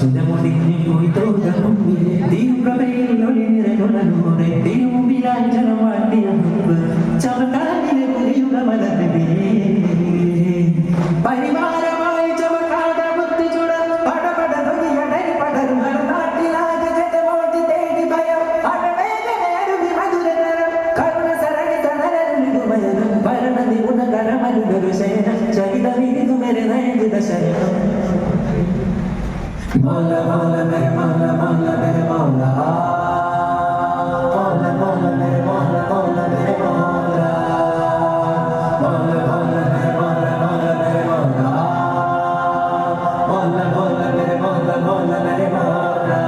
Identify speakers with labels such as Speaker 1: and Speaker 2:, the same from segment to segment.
Speaker 1: സുരമൊടിഞ്ഞു പോയി തോക മുമ്പിലെ തീവ്രവയിലൊളി നിറയുണനൂറെ തിരുമുമ്പിലാഞ്ചനം വാട്ടിയ മുമ്പ് ചമക്കാനിലെ പുലിയുക മലർന്നേ പരിവാരമായി ചമക്കാത മുത്തുചുട പടപട തൊലിയടരി പടരും നാട്ടിലാകെ ജനമോടി തേടി ഭയം അടവേദനയരുവി മധുരതരം കരുണ സരണി തണരരുളിടുമയനും ഭരണതി ഗുണകരമരുതൊരു ശയന ചരിത വിരിതു മെരെ നയനിത ശരണം Mola mola mere mola mola mere mola mola mola mere mola mola mere mola mola mola mere mola mola mere mola mola mola mere mola mola mere mola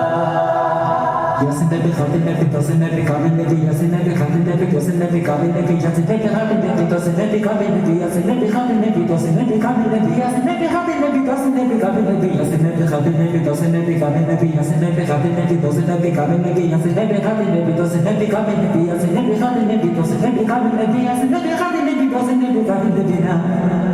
Speaker 1: Yasin de khatin de tosin de kamin de yasin de khatin de tosin de kamin de yasin de khatin de tosin de kamin de yasin de khatin de tosin de kamin de yasin de khatin de tosin de kamin de yasin de khatin de tosin de kamin de yasin de khatin de tosin de kamin de yasin de khatin de tosin de kamin de yasin de khatin de tosin de kamin de yasin de khatin de tosin de kamin de